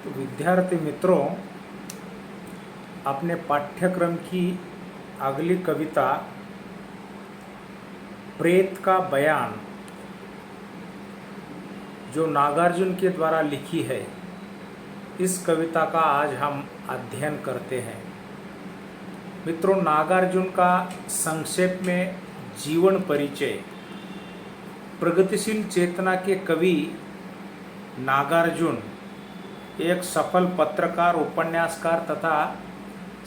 तो विद्यार्थी मित्रों, अपने पाठ्यक्रम की अगली कविता प्रेत का बयान जो नागार्जुन के द्वारा लिखी है, इस कविता का आज हम अध्ययन करते हैं। मित्रों, नागार्जुन का संक्षेप में जीवन परिचय। प्रगतिशील चेतना के कवि नागार्जुन एक सफल पत्रकार, उपन्यासकार तथा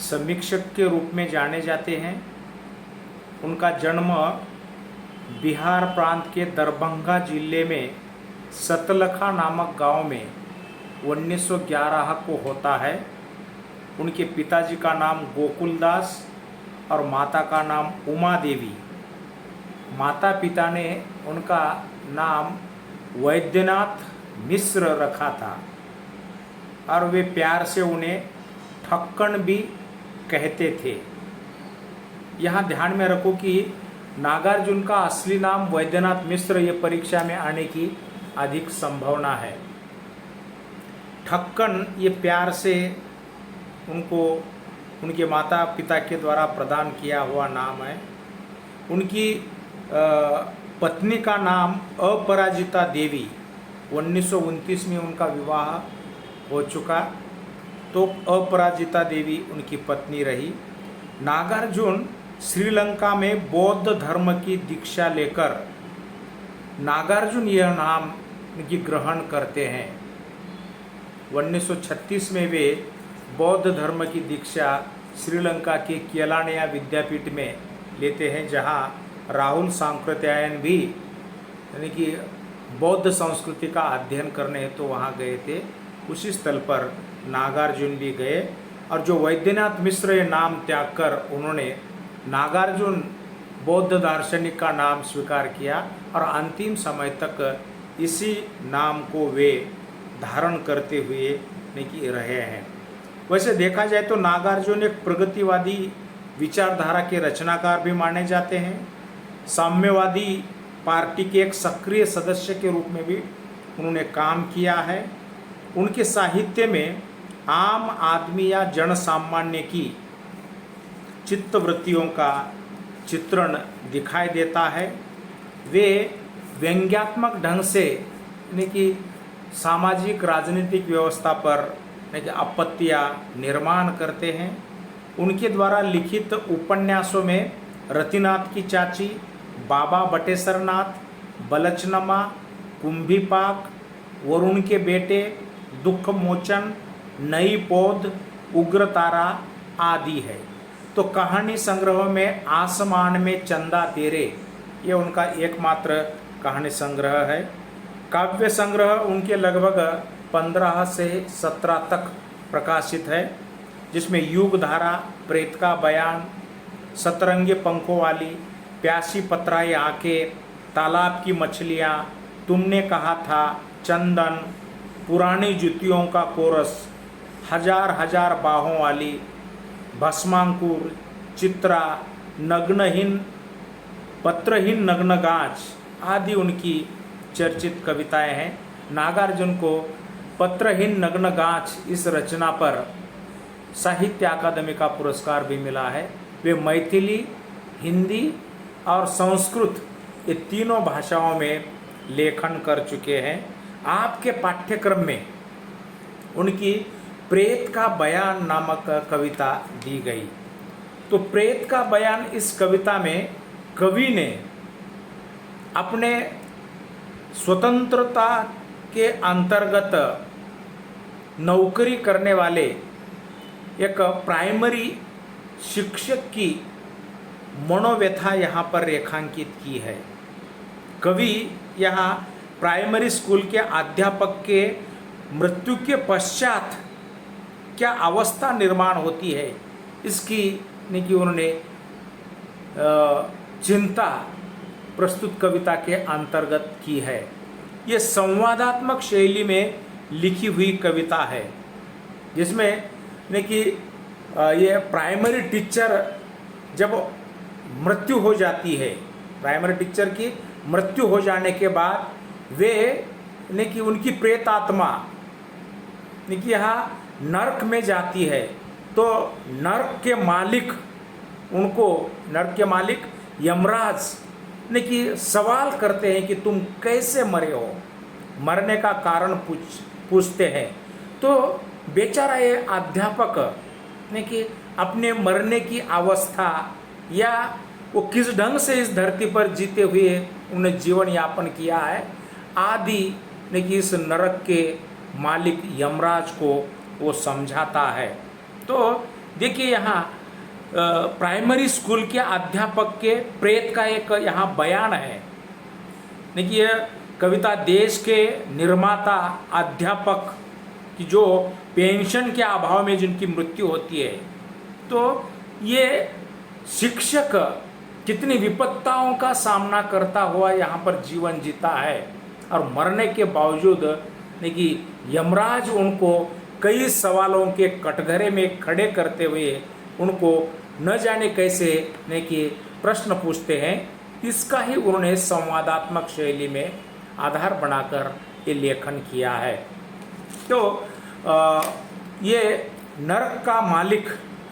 समीक्षक के रूप में जाने जाते हैं। उनका जन्म बिहार प्रांत के दरभंगा जिले में सतलखा नामक गांव में 1911 को होता है। उनके पिताजी का नाम गोकुलदास और माता का नाम उमा देवी। माता पिता ने उनका नाम वैद्यनाथ मिश्र रखा था और वे प्यार से उन्हें ठक्कन भी कहते थे। यहाँ ध्यान में रखो कि नागार्जुन का असली नाम वैद्यनाथ मिश्र, ये परीक्षा में आने की अधिक संभावना है। ठक्कन ये प्यार से उनको उनके माता पिता के द्वारा प्रदान किया हुआ नाम है। उनकी पत्नी का नाम अपराजिता देवी। 1929 में उनका विवाह हो चुका, तो अपराजिता देवी उनकी पत्नी रही। नागार्जुन श्रीलंका में बौद्ध धर्म की दीक्षा लेकर नागार्जुन यह नाम की ग्रहण करते हैं। 1936 में वे बौद्ध धर्म की दीक्षा श्रीलंका के केलानिया विद्यापीठ में लेते हैं, जहां राहुल सांकृत्यायन भी यानी कि बौद्ध संस्कृति का अध्ययन करने हेतु वहां गए थे। उसी स्थल पर नागार्जुन भी गए और जो वैद्यनाथ मिश्र ये नाम त्याग कर उन्होंने नागार्जुन बौद्ध दार्शनिक का नाम स्वीकार किया और अंतिम समय तक इसी नाम को वे धारण करते हुए नहीं रहे हैं। वैसे देखा जाए तो नागार्जुन एक प्रगतिवादी विचारधारा के रचनाकार भी माने जाते हैं। साम्यवादी पार्टी के एक सक्रिय सदस्य के रूप में भी उन्होंने काम किया है। उनके साहित्य में आम आदमी या जन सामान्य की चित्तवृत्तियों का चित्रण दिखाई देता है। वे व्यंग्यात्मक ढंग से यानी कि सामाजिक राजनीतिक व्यवस्था पर यानी कि आपत्तियां निर्माण करते हैं। उनके द्वारा लिखित उपन्यासों में रतिनाथ की चाची, बाबा बटेश्वरनाथ, बलचनमा, कुंभीपाक, वरुण के बेटे, दुख मोचन, नई पौध, उग्रतारा आदि है। तो कहानी संग्रह में आसमान में चंदा तेरे, ये उनका एकमात्र कहानी संग्रह है। काव्य संग्रह उनके लगभग 15 से 17 तक प्रकाशित है, जिसमें युगधारा, प्रेत का बयान, सतरंगे पंखों वाली, प्यासी पतराई आंखें, तालाब की मछलियाँ, तुमने कहा था, चंदन, पुरानी जुतियों का कोरस, हजार हजार बाहों वाली, भस्मांकुर, चित्रा, नग्नहीन, पत्रहीन नग्नगाछ आदि उनकी चर्चित कविताएं हैं। नागार्जुन को पत्रहीन नग्नगाछ इस रचना पर साहित्य अकादमी का पुरस्कार भी मिला है। वे मैथिली, हिंदी और संस्कृत ये तीनों भाषाओं में लेखन कर चुके हैं। आपके पाठ्यक्रम में उनकी प्रेत का बयान नामक कविता दी गई। तो प्रेत का बयान इस कविता में कवि ने अपने स्वतंत्रता के अंतर्गत नौकरी करने वाले एक प्राइमरी शिक्षक की मनोव्यथा यहाँ पर रेखांकित की है। कवि यहाँ प्राइमरी स्कूल के अध्यापक के मृत्यु के पश्चात क्या अवस्था निर्माण होती है, इसकी ने कि उन्होंने चिंता प्रस्तुत कविता के अंतर्गत की है। ये संवादात्मक शैली में लिखी हुई कविता है, जिसमें ने कि ये प्राइमरी टीचर जब मृत्यु हो जाती है, प्राइमरी टीचर की मृत्यु हो जाने के बाद वे ने कि उनकी प्रेत आत्मा नहीं कि यहाँ नरक में जाती है तो नरक के मालिक नरक के मालिक यमराज ने कि सवाल करते हैं कि तुम कैसे मरे हो, मरने का कारण पूछते हैं। तो बेचारा ये अध्यापक ने कि अपने मरने की अवस्था या वो किस ढंग से इस धरती पर जीते हुए उन्हें जीवन यापन किया है आदि ने कि इस नरक के मालिक यमराज को वो समझाता है। तो देखिए यहाँ प्राइमरी स्कूल के अध्यापक के प्रेत का एक यहाँ बयान है। देखिए कविता देश के निर्माता अध्यापक की जो पेंशन के अभाव में जिनकी मृत्यु होती है, तो ये शिक्षक कितनी विपत्ताओं का सामना करता हुआ यहाँ पर जीवन जीता है और मरने के बावजूद कि यमराज उनको कई सवालों के कटघरे में खड़े करते हुए उनको न जाने कैसे ने कि प्रश्न पूछते हैं। इसका ही उन्होंने संवादात्मक शैली में आधार बनाकर ये लेखन किया है। तो ये नरक का मालिक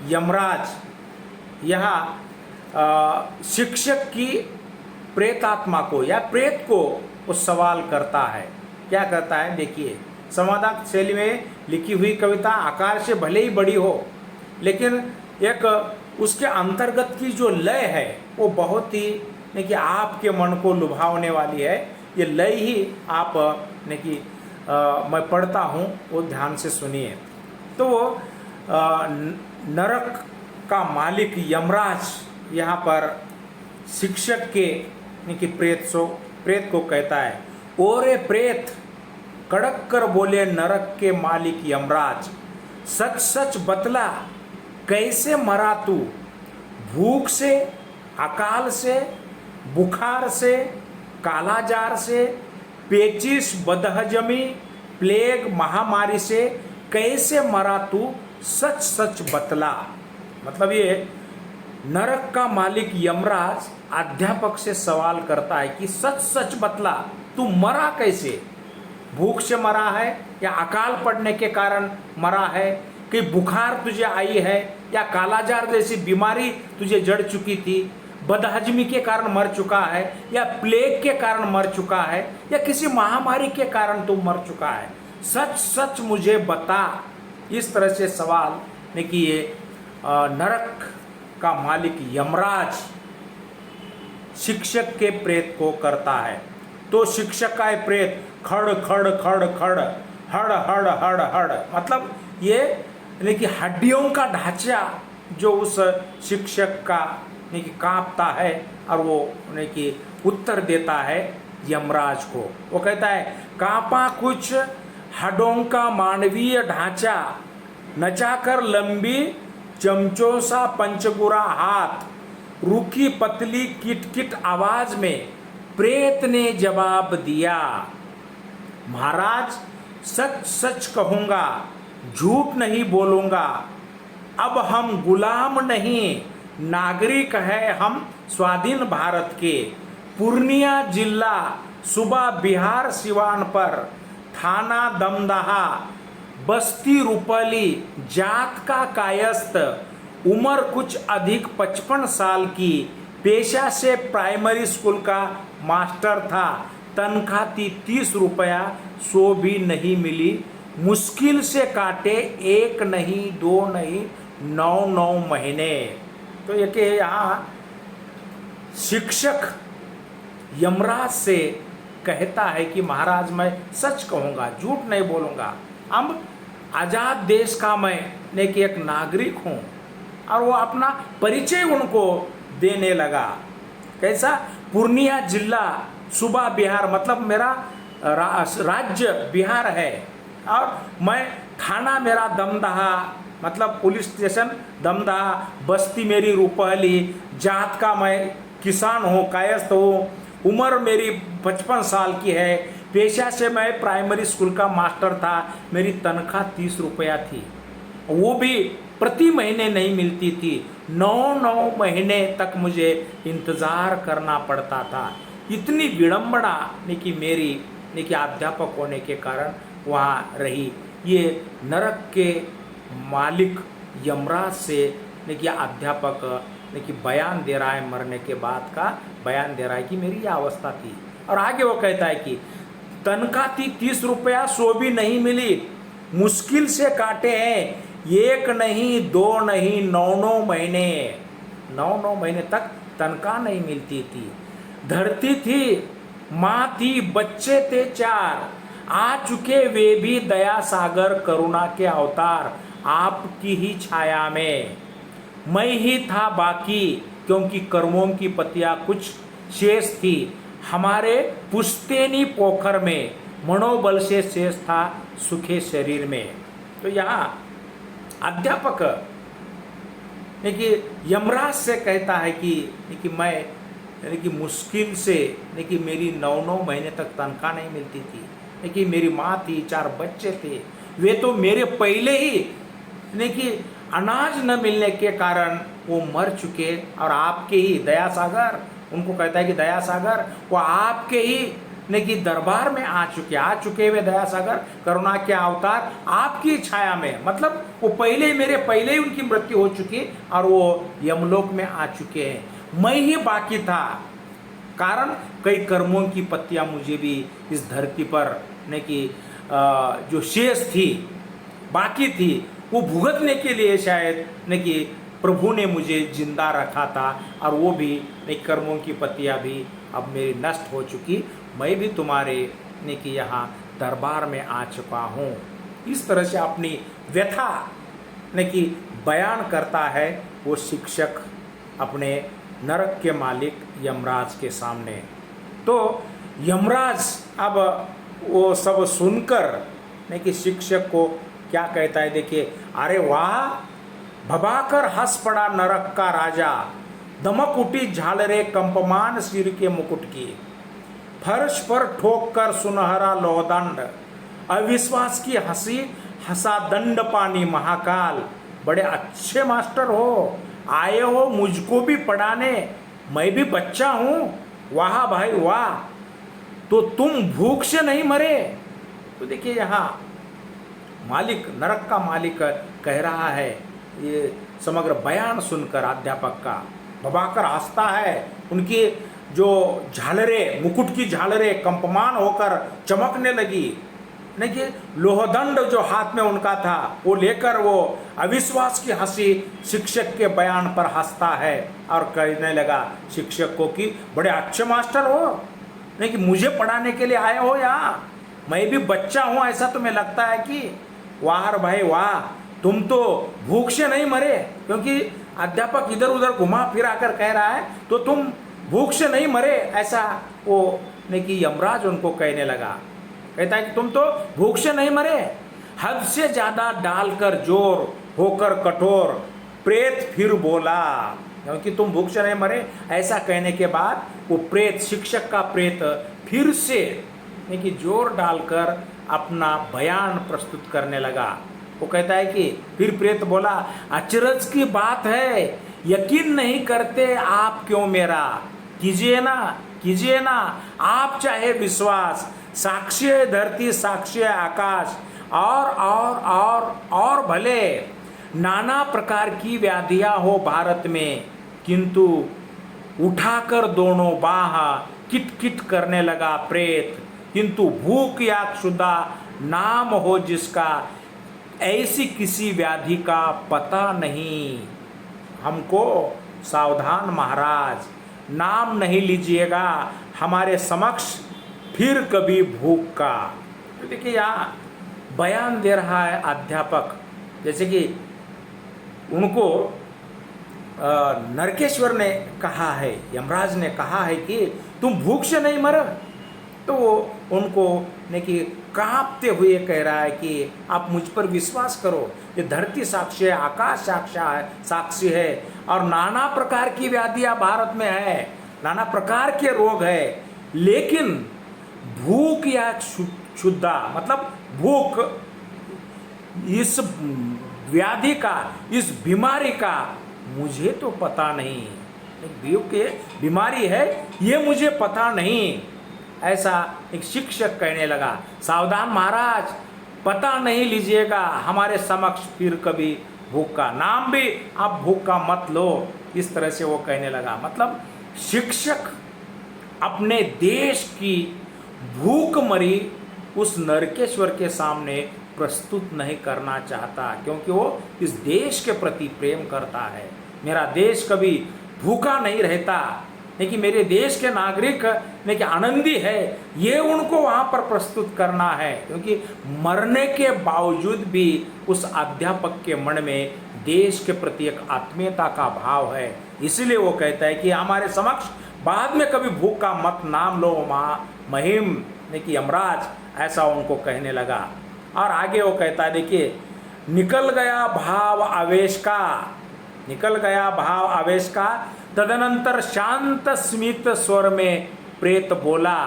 यमराज यहाँ शिक्षक की प्रेतात्मा को या प्रेत को वो सवाल करता है। क्या करता है देखिए, संवादात्मक शैली में लिखी हुई कविता आकार से भले ही बड़ी हो, लेकिन एक उसके अंतर्गत की जो लय है वो बहुत ही ने कि आपके मन को लुभावने वाली है। ये लय ही आप ने कि मैं पढ़ता हूँ, वो ध्यान से सुनिए। तो वो नरक का मालिक यमराज यहाँ पर शिक्षक के कि प्रेत को कहता है, ओरे प्रेत, कड़क कर बोले नरक के मालिक यमराज, सच सच बतला कैसे मरा तू, भूख से, अकाल से, बुखार से, कालाजार से, पेचिश, बदहजमी, प्लेग, महामारी से कैसे मरा तू, सच सच बतला। मतलब ये नरक का मालिक यमराज अध्यापक से सवाल करता है कि सच सच बतला, तू मरा कैसे? भूख से मरा है या अकाल पड़ने के कारण मरा है, कि बुखार तुझे आई है या कालाजार जैसी बीमारी तुझे जड़ चुकी थी, बदहजमी के कारण मर चुका है या प्लेग के कारण मर चुका है या किसी महामारी के कारण तू मर चुका है, सच सच मुझे बता। इस तरह से सवाल ने कि ये नरक का मालिक यमराज शिक्षक के प्रेत को करता है। तो शिक्षक का प्रेत खड़ खड़ खड़ खड़, हड़ हड़ हड़ हड़, मतलब ये कि हड्डियों का ढांचा जो उस शिक्षक का कि कांपता है और वो कि उत्तर देता है यमराज को। वो कहता है, कांपा कुछ हड्डों का मानवीय ढांचा, नचाकर लंबी चमचों सा पंचगुरा हाथ, रूखी पतली किटकिट आवाज में प्रेत ने जवाब दिया, महाराज सच सच कहूँगा, झूठ नहीं बोलूँगा, अब हम गुलाम नहीं, नागरिक है हम स्वाधीन भारत के। पूर्णिया जिला, सूबा बिहार सिवान पर, थाना दमदहा, बस्ती रुपली, जात का कायस्थ, उम्र कुछ अधिक 55 साल की, पेशा से प्राइमरी स्कूल का मास्टर था, तनख्वाह थी 30 रुपया, सो भी नहीं मिली, मुश्किल से काटे 1 नहीं 2 नहीं 9 महीने। तो ये कि यहाँ शिक्षक यमराज से कहता है कि महाराज मैं सच कहूँगा, झूठ नहीं बोलूँगा, अब आज़ाद देश का मैं ने कि एक नागरिक हूँ। और वो अपना परिचय उनको देने लगा। कैसा? पूर्णिया जिला, सूबा बिहार, मतलब मेरा राज्य बिहार है, और मैं थाना मेरा दमदहा, मतलब पुलिस स्टेशन दमदहा, बस्ती मेरी रुपहली, जात का मैं किसान हूँ, कायस्थ हूँ, उम्र मेरी 55 साल की है, पेशा से मैं प्राइमरी स्कूल का मास्टर था, मेरी तनख्वाह 30 रुपया थी, वो भी प्रति महीने नहीं मिलती थी, 9 महीने तक मुझे इंतज़ार करना पड़ता था। इतनी विडंबना ने कि मेरी ने कि अध्यापक होने के कारण वहाँ रही। ये नरक के मालिक यमराज से देखिए अध्यापक देखिए बयान दे रहा है, मरने के बाद का बयान दे रहा है कि मेरी यह अवस्था थी। और आगे वो कहता है कि तनख्वाह थी 30 रुपया, सो भी नहीं मिली, मुश्किल से काटे हैं, एक नहीं दो नहीं 9 महीने, 9 महीने तक तनख्वाह नहीं मिलती थी। धरती थी, माँ थी, बच्चे थे 4, आ चुके वे भी दया सागर करुणा के अवतार, आपकी ही छाया में मैं ही था बाकी, क्योंकि कर्मों की पतियां कुछ शेष थी, हमारे पुश्तैनी पोखर में मनोबल से शेष था सुखे शरीर में। तो यहाँ अध्यापक देखिए यमराज से कहता है कि मैं यानी कि मुश्किल से कि मेरी 9 महीने तक तनख्वाह नहीं मिलती थी, कि मेरी माँ थी, 4 बच्चे थे, वे तो मेरे पहले ही कि अनाज न मिलने के कारण वो मर चुके, और आपके ही दया सागर, उनको कहता है कि दया सागर वो आपके ही कि दरबार में आ चुके वे दया सागर करुणा के अवतार आपकी छाया में, मतलब वो पहले ही उनकी मृत्यु हो चुकी और वो यमलोक में आ चुके हैं, मैं ही बाकी था, कारण कई कर्मों की पत्तियां मुझे भी इस धरती पर कि जो शेष थी बाकी थी वो भुगतने के लिए शायद कि प्रभु ने मुझे जिंदा रखा था, और वो भी कर्मों की पत्तियां भी अब मेरी नष्ट हो चुकी, मैं भी तुम्हारे कि यहाँ दरबार में आ चुका हूँ। इस तरह से अपनी व्यथा कि बयान करता है वो शिक्षक अपने नरक के मालिक यमराज के सामने। तो यमराज अब वो सब सुनकर कि शिक्षक को क्या कहता है, देखिए, अरे वाह, भबाकर हंस पड़ा नरक का राजा, दमक उठी झालरे कंपमान सिर के मुकुट की, फर्श पर ठोक कर सुनहरा लोहदंड, अविश्वास की हंसी हंसा दंड पानी महाकाल, बड़े अच्छे मास्टर हो, आए हो मुझको भी पढ़ाने, मैं भी बच्चा हूँ, वाह भाई वाह, तो तुम भूख से नहीं मरे। तो देखिए यहाँ मालिक, नरक का मालिक कह रहा है, ये समग्र बयान सुनकर अध्यापक का भबाकर हंसता है, उनकी जो झालरें, मुकुट की झालरें कंपमान होकर चमकने लगी, कि लोहदंड जो हाथ में उनका था वो लेकर वो अविश्वास की हंसी शिक्षक के बयान पर हंसता है और कहने लगा शिक्षक को कि बड़े अच्छे मास्टर हो, कि मुझे पढ़ाने के लिए आए हो यहाँ, मैं भी बच्चा हूँ ऐसा तुम्हें लगता है कि वाह भाई वाह, तुम तो भूख से नहीं मरे, क्योंकि अध्यापक इधर उधर घुमा फिरा कर कह रहा है तो तुम भूख से नहीं मरे, ऐसा वो कि यमराज उनको कहने लगा, कहता है कि तुम तो भूख से नहीं मरे, हद से ज्यादा डालकर जोर होकर कठोर, प्रेत फिर बोला, क्योंकि तुम भूख से नहीं मरे, ऐसा कहने के बाद वो प्रेत, शिक्षक का प्रेत फिर से कि जोर डालकर अपना बयान प्रस्तुत करने लगा। वो कहता है कि फिर प्रेत बोला, अचरज की बात है, यकीन नहीं करते आप क्यों मेरा, कीजिए ना आप चाहे विश्वास, साक्षी है धरती, साक्षी है आकाश, और भले नाना प्रकार की व्याधियां हो भारत में, किंतु उठाकर दोनों बाह किट किट करने लगा प्रेत, किंतु भूख या क्षुधा नाम हो जिसका, ऐसी किसी व्याधि का पता नहीं, हमको सावधान महाराज, नाम नहीं लीजिएगा हमारे समक्ष फिर कभी भूख का। तो देखिए यहाँ बयान दे रहा है अध्यापक, जैसे कि उनको नरकेश्वर ने कहा है, यमराज ने कहा है कि तुम भूख से नहीं मर, तो वो उनको कि कांपते हुए कह रहा है कि आप मुझ पर विश्वास करो, ये धरती साक्षी है, आकाश साक्षी है, और नाना प्रकार की व्याधियां भारत में है, नाना प्रकार के रोग है, लेकिन भूख या क्षुधा, मतलब भूख, इस व्याधि का, इस बीमारी का मुझे तो पता नहीं, भूख ये बीमारी है ये मुझे पता नहीं, ऐसा एक शिक्षक कहने लगा। सावधान महाराज, पता नहीं लीजिएगा हमारे समक्ष फिर कभी भूख का, नाम भी आप भूख का मत लो। इस तरह से वो कहने लगा। मतलब शिक्षक अपने देश की भूखमरी उस नरकेश्वर के सामने प्रस्तुत नहीं करना चाहता, क्योंकि वो इस देश के प्रति प्रेम करता है। मेरा देश कभी भूखा नहीं रहता, लेकिन मेरे देश के नागरिक लेकिन आनंदी है, ये उनको वहाँ पर प्रस्तुत करना है। क्योंकि मरने के बावजूद भी उस अध्यापक के मन में देश के प्रति एक आत्मीयता का भाव है। इसलिए वो कहता है कि हमारे समक्ष बाद में कभी भूख का मत नाम लो महिम ने कि यमराज, ऐसा उनको कहने लगा। और आगे वो कहता है, देखिए, निकल गया भाव आवेश का, निकल गया भाव आवेश का, तदनंतर शांत स्मित स्वर में प्रेत बोला।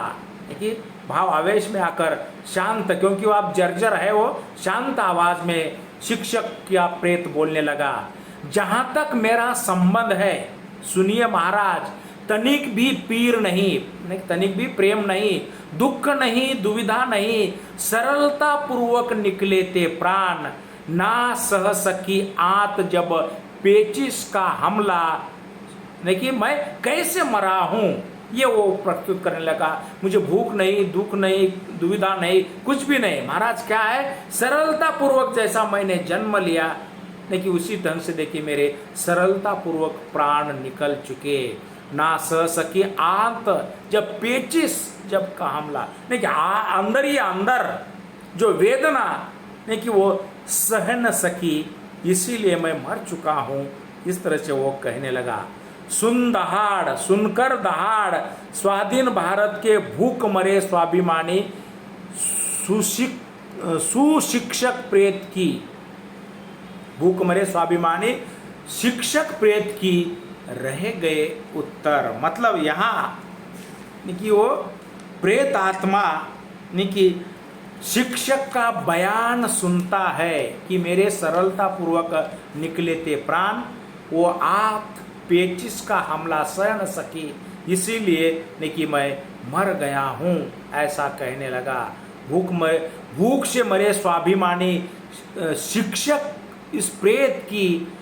देखिए भाव आवेश में आकर शांत, क्योंकि वो आप जर्जर है, वो शांत आवाज में शिक्षक क्या प्रेत बोलने लगा। जहां तक मेरा संबंध है, सुनिए महाराज, तनिक भी पीर नहीं, तनिक भी प्रेम नहीं, दुख नहीं, दुविधा नहीं, सरलता पूर्वक निकले ते प्राण, ना सह सकी आत जब पेचिश का हमला। देखिए मैं कैसे मरा हूं, ये वो प्रस्तुत करने लगा। मुझे भूख नहीं, दुख नहीं, दुविधा नहीं, कुछ भी नहीं। महाराज क्या है, सरलता पूर्वक जैसा मैंने जन्म लिया, लेकिन उसी ढंग से देखिए मेरे सरलता पूर्वक प्राण निकल चुके। ना सह सकी आंत जब पेचिस जब का हमला, नहीं कि अंदर ही अंदर जो वेदना नहीं कि वो सह न सकी, इसीलिए मैं मर चुका हूँ। इस तरह से वो कहने लगा। सुन दहाड़, सुनकर दहाड़, स्वाधीन भारत के भूख मरे स्वाभिमानी सुशिक्षक प्रेत की, भूख मरे स्वाभिमानी शिक्षक प्रेत की रह गए उत्तर। मतलब यहाँ कि वो प्रेत आत्मा कि शिक्षक का बयान सुनता है कि मेरे सरलता पूर्वक निकले थे प्राण, वो आप पेचिस का हमला सह न सकी, इसीलिए कि मैं मर गया हूँ, ऐसा कहने लगा। भूख से मरे स्वाभिमानी शिक्षक इस प्रेत की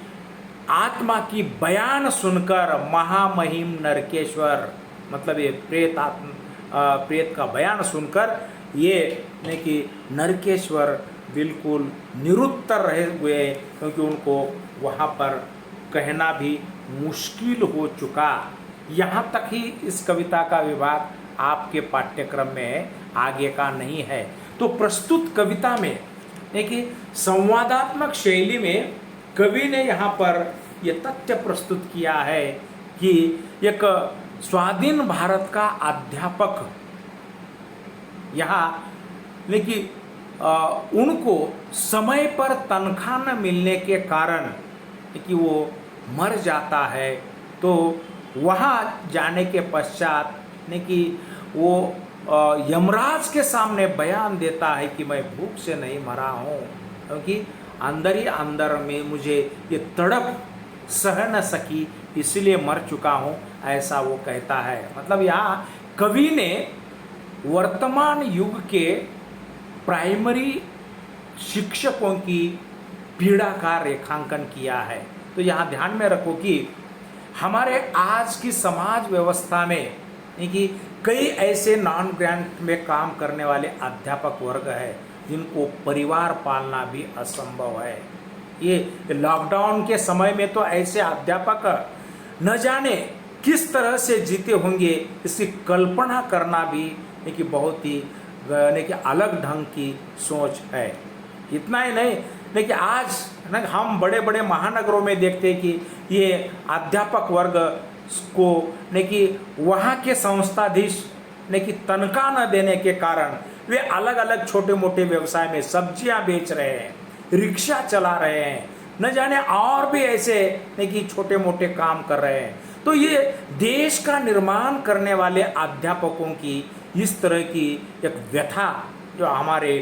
आत्मा की बयान सुनकर महामहिम नरकेश्वर, मतलब ये प्रेत का बयान सुनकर ये कि नरकेश्वर बिल्कुल निरुत्तर रहे हुए, क्योंकि उनको वहाँ पर कहना भी मुश्किल हो चुका। यहाँ तक ही इस कविता का विभाग आपके पाठ्यक्रम में आगे का नहीं है। तो प्रस्तुत कविता में देखिए संवादात्मक शैली में कवि ने यहाँ पर यह तथ्य प्रस्तुत किया है कि एक स्वाधीन भारत का अध्यापक यहाँ लेकिन उनको समय पर तनख्वाह न मिलने के कारण कि वो मर जाता है, तो वहाँ जाने के पश्चात कि वो यमराज के सामने बयान देता है कि मैं भूख से नहीं मरा हूँ, क्योंकि अंदर ही अंदर में मुझे ये तड़प सह न सकी, इसलिए मर चुका हूँ, ऐसा वो कहता है। मतलब यहाँ कवि ने वर्तमान युग के प्राइमरी शिक्षकों की पीड़ा का रेखांकन किया है। तो यहाँ ध्यान में रखो कि हमारे आज की समाज व्यवस्था में कि कई ऐसे नॉन ग्रांट में काम करने वाले अध्यापक वर्ग है जिनको परिवार पालना भी असंभव है। ये लॉकडाउन के समय में तो ऐसे अध्यापक न जाने किस तरह से जीते होंगे, इसकी कल्पना करना भी कि बहुत ही कि अलग ढंग की सोच है। इतना ही नहीं, लेकिन आज ना हम बड़े बड़े महानगरों में देखते हैं कि ये अध्यापक वर्ग को कि वहाँ के संस्थाधीश कि तनख्वाह न देने के कारण वे अलग अलग छोटे मोटे व्यवसाय में सब्जियां बेच रहे हैं, रिक्शा चला रहे हैं, न जाने और भी ऐसे कि छोटे मोटे काम कर रहे हैं। तो ये देश का निर्माण करने वाले अध्यापकों की इस तरह की एक व्यथा जो हमारे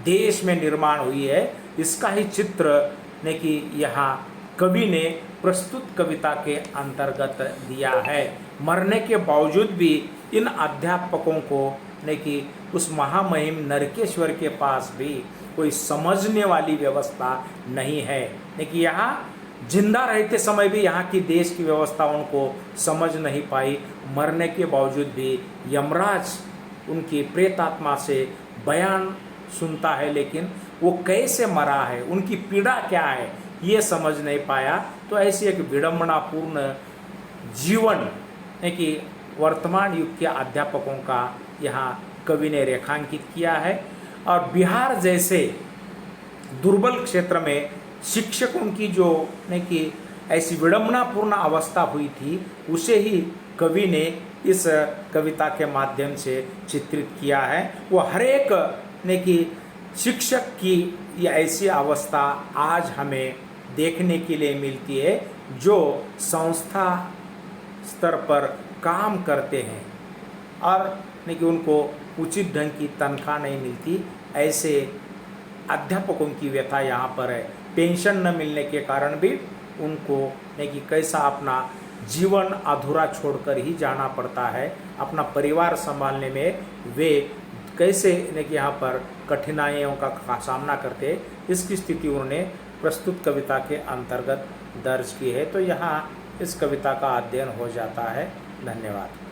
देश में निर्माण हुई है, इसका ही चित्र कि यहाँ कवि ने प्रस्तुत कविता के अंतर्गत दिया है। मरने के बावजूद भी इन अध्यापकों को नहीं कि उस महामहिम नरकेश्वर के पास भी कोई समझने वाली व्यवस्था नहीं है। नहीं कि यहाँ जिंदा रहते समय भी यहाँ की देश की व्यवस्था उनको समझ नहीं पाई। मरने के बावजूद भी यमराज उनकी प्रेतात्मा से बयान सुनता है, लेकिन वो कैसे मरा है, उनकी पीड़ा क्या है, ये समझ नहीं पाया। तो ऐसी एक विडंबनापूर्ण जीवन है कि वर्तमान युग के अध्यापकों का यहाँ कवि ने रेखांकित किया है। और बिहार जैसे दुर्बल क्षेत्र में शिक्षकों की जो नहीं कि ऐसी विडंबनापूर्ण अवस्था हुई थी, उसे ही कवि ने इस कविता के माध्यम से चित्रित किया है। वो हर एक ने कि शिक्षक की ये ऐसी अवस्था आज हमें देखने के लिए मिलती है जो संस्था स्तर पर काम करते हैं और नहीं कि उनको उचित ढंग की तनख्वाह नहीं मिलती। ऐसे अध्यापकों की व्यथा यहाँ पर है। पेंशन न मिलने के कारण भी उनको नहीं कि कैसा अपना जीवन अधूरा छोड़कर ही जाना पड़ता है, अपना परिवार संभालने में वे कैसे नहीं कि यहाँ पर कठिनाइयों का सामना करते, इसकी स्थिति उन्होंने प्रस्तुत कविता के अंतर्गत दर्ज की है। तो यहाँ इस कविता का अध्ययन हो जाता है। धन्यवाद।